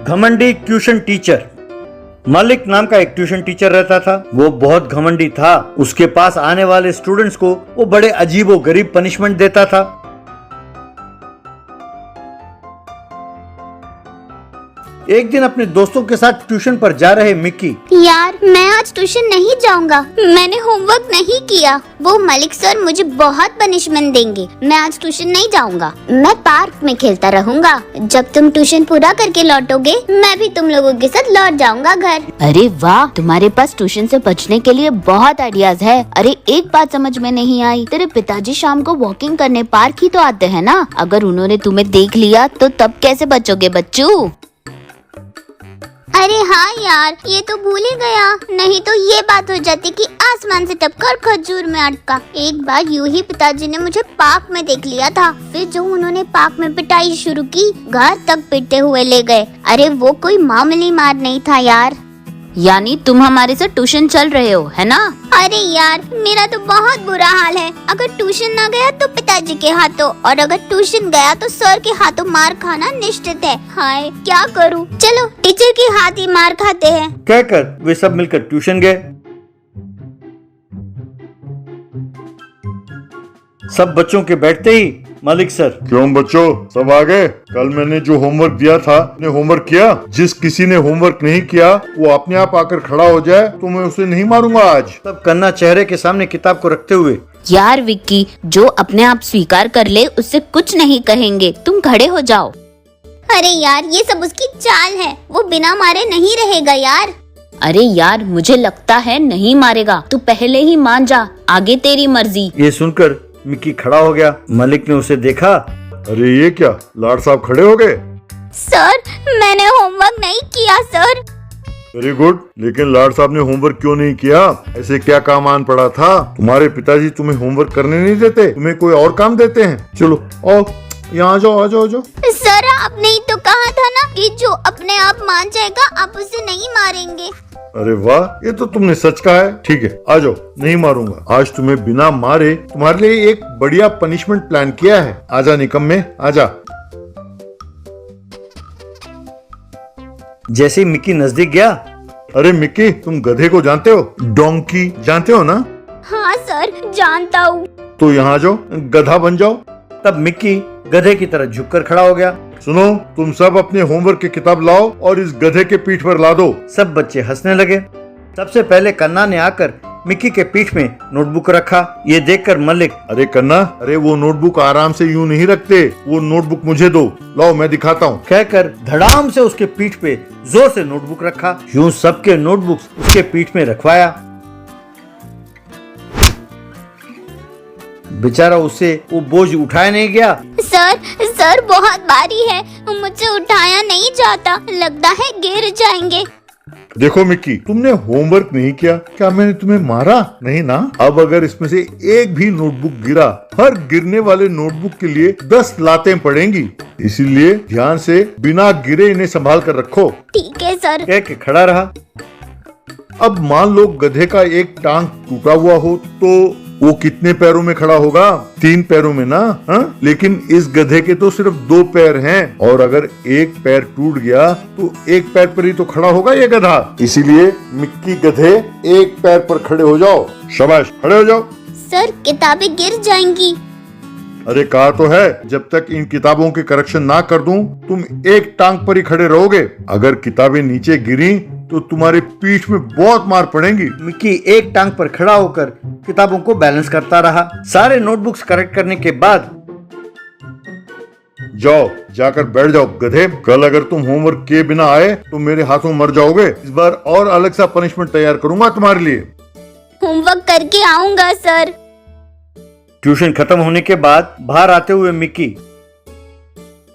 घमंडी tuition teacher. Malik नाम का एक ट्यूशन टीचर रहता था। वो बहुत घमंडी था। उसके पास आने वाले स्टूडेंट्स को वो बड़े अजीबो गरीब पनिशमेंट देता था। एक दिन अपने दोस्तों के साथ ट्यूशन पर जा रहे मिक्की, यार मैं आज ट्यूशन नहीं जाऊंगा, मैंने होमवर्क नहीं किया। वो मलिक सर मुझे बहुत पनिशमेंट देंगे। मैं आज ट्यूशन नहीं जाऊंगा, मैं पार्क में खेलता रहूंगा। जब तुम ट्यूशन पूरा करके लौटोगे मैं भी तुम लोगों के साथ लौट जाऊंगा घर। अरे वाह, तुम्हारे पास ट्यूशन से बचने के लिए बहुत आइडियाज है। अरे एक बात समझ में नहीं आई, तेरे पिताजी शाम को वॉकिंग करने पार्क ही तो आते हैं ना। अगर उन्होंने तुम्हें देख लिया तो तब कैसे बचोगे बच्चू? अरे हाँ यार, ये तो भूल ही गया, नहीं तो ये बात हो जाती कि आसमान से टपकर खजूर में अटका। एक बार यूं ही पिताजी ने मुझे पार्क में देख लिया था, फिर जो उन्होंने पार्क में पिटाई शुरू की, घर तक पीटते हुए ले गए। अरे वो कोई मामूली मार नहीं था यार। यानी तुम हमारे साथ ट्यूशन चल रहे हो, है ना? अरे यार मेरा तो बहुत बुरा हाल है। अगर ट्यूशन ना गया तो पिताजी के हाथों, और अगर ट्यूशन गया तो सर के हाथों मार खाना निश्चित है। हाय क्या करूं? चलो टीचर के हाथ ही मार खाते हैं। कहकर वे सब मिलकर ट्यूशन गए। सब बच्चों के बैठते ही मलिक सर, क्यों बच्चों सब आ गए? कल मैंने जो होमवर्क दिया था ने होमवर्क किया? जिस किसी ने होमवर्क नहीं किया वो अपने आप आकर खड़ा हो जाए तो मैं उसे नहीं मारूंगा आज। तब कन्ना चेहरे के सामने किताब को रखते हुए, यार विक्की, जो अपने आप स्वीकार कर ले उससे कुछ नहीं कहेंगे, तुम खड़े हो जाओ। अरे यार ये सब उसकी चाल है, वो बिना मारे नहीं रहेगा यार। अरे यार मुझे लगता है नहीं मारेगा, तू पहले ही मान जा, आगे तेरी मर्जी। ये सुनकर मिक्की खड़ा हो गया। मलिक ने उसे देखा। अरे ये क्या, लाड साहब खड़े हो गए? सर मैंने होमवर्क नहीं किया सर। वेरी गुड, लेकिन लाड साहब ने होमवर्क क्यों नहीं किया? ऐसे क्या काम आन पड़ा था? तुम्हारे पिताजी तुम्हें होमवर्क करने नहीं देते, तुम्हें कोई और काम देते हैं। चलो आओ यहाँ आ जाओ, आ जाओ, आ जाओ। सर आपने ही तो कहा था ना कि जो अपने आप मान जाएगा आप उसे नहीं मारेंगे। अरे वाह, ये तो तुमने सच कहा है। ठीक है आ जाओ, नहीं मारूंगा। आज तुम्हें बिना मारे तुम्हारे लिए एक बढ़िया पनिशमेंट प्लान किया है। आजा निकम्मे, आजा। जैसे ही मिक्की नजदीक गया, अरे मिक्की, तुम गधे को जानते हो? डोंकी जानते हो ना? हाँ सर जानता हूँ। तो यहाँ आ जाओ, गधा बन जाओ। तब मिक्की गधे की तरह झुककर खड़ा हो गया। सुनो, तुम सब अपने होमवर्क की किताब लाओ और इस गधे के पीठ पर ला दो। सब बच्चे हंसने लगे। सबसे पहले कन्ना ने आकर मिक्की के पीठ में नोटबुक रखा। ये देखकर मलिक, अरे कन्ना, अरे वो नोटबुक आराम से यूं नहीं रखते, वो नोटबुक मुझे दो, लाओ मैं दिखाता हूँ। कहकर धड़ाम से उसके पीठ पे जोर से नोटबुक रखा। यूं सबके नोटबुक्स उसके पीठ में रखवाया। बेचारा उससे वो बोझ उठाया नहीं गया। सर बहुत भारी है, मुझसे उठाया नहीं जाता, लगता है गिर जाएंगे। देखो मिक्की, तुमने होमवर्क नहीं किया, क्या मैंने तुम्हें मारा? नहीं ना। अब अगर इसमें से एक भी नोटबुक गिरा, हर गिरने वाले नोटबुक के लिए 10 लातें पड़ेंगी। इसीलिए ध्यान से बिना गिरे इन्हें संभाल कर रखो। ठीक है सर। कह के खड़ा रहा। अब मान लो गधे का एक टांग टूटा हुआ हो तो वो कितने पैरों में खड़ा होगा? 3 पैरों में ना। हा? लेकिन इस गधे के तो सिर्फ 2 पैर हैं, और अगर एक पैर टूट गया तो एक पैर पर ही तो खड़ा होगा ये गधा। इसीलिए मिक्की गधे एक पैर पर खड़े हो जाओ। शाबाश, खड़े हो जाओ। सर किताबें गिर जाएंगी। अरे कहा तो है, जब तक इन किताबों के करेक्शन ना कर दूं, तुम एक टांग पर ही खड़े रहोगे। अगर किताबें नीचे गिरी तो तुम्हारी पीठ में बहुत मार पड़ेगी। मिक्की एक टांग पर खड़ा होकर किताबों को बैलेंस करता रहा। सारे नोटबुक्स करेक्ट करने के बाद, जाओ जाकर बैठ जाओ गधे। कल अगर तुम होमवर्क किए बिना आए तो मेरे हाथों मर जाओगे। इस बार और अलग सा पनिशमेंट तैयार करूंगा तुम्हारे लिए। होमवर्क करके आऊंगा सर। ट्यूशन खत्म होने के बाद बाहर आते हुए मिक्की,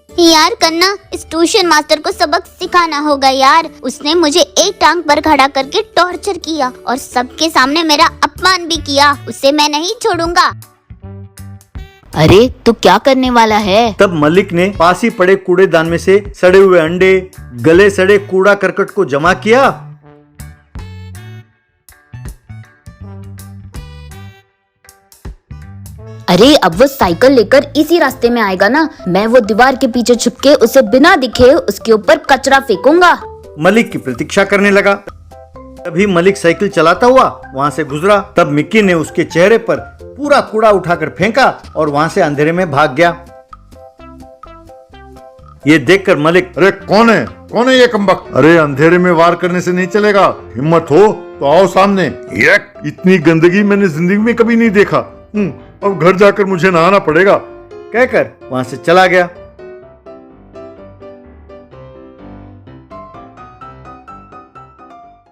यार कन्ना, इस ट्यूशन मास्टर को सबक सिखाना होगा यार। उसने मुझे एक टांग पर खड़ा करके टॉर्चर किया और सबके सामने मेरा अपमान भी किया। उसे मैं नहीं छोड़ूंगा। अरे तो क्या करने वाला है? तब मलिक ने पास ही पड़े कूड़ेदान में से सड़े हुए अंडे, गले सड़े कूड़ा करकट को जमा किया। अरे अब वो साइकिल लेकर इसी रास्ते में आएगा ना, मैं वो दीवार के पीछे छुप के उसे बिना दिखे उसके ऊपर कचरा फेंकूंगा। मलिक की प्रतीक्षा करने लगा। तभी मलिक साइकिल चलाता हुआ वहाँ से गुजरा। तब मिक्की ने उसके चेहरे पर पूरा कूड़ा उठाकर फेंका और वहाँ से अंधेरे में भाग गया। ये देखकर मलिक, अरे कौन है ये कमबख्त? अरे अंधेरे में वार करने से नहीं चलेगा, हिम्मत हो तो आओ सामने। इतनी गंदगी मैंने जिंदगी में कभी नहीं देखा। अब घर जाकर मुझे नहाना पड़ेगा, कहकर वहाँ से चला गया।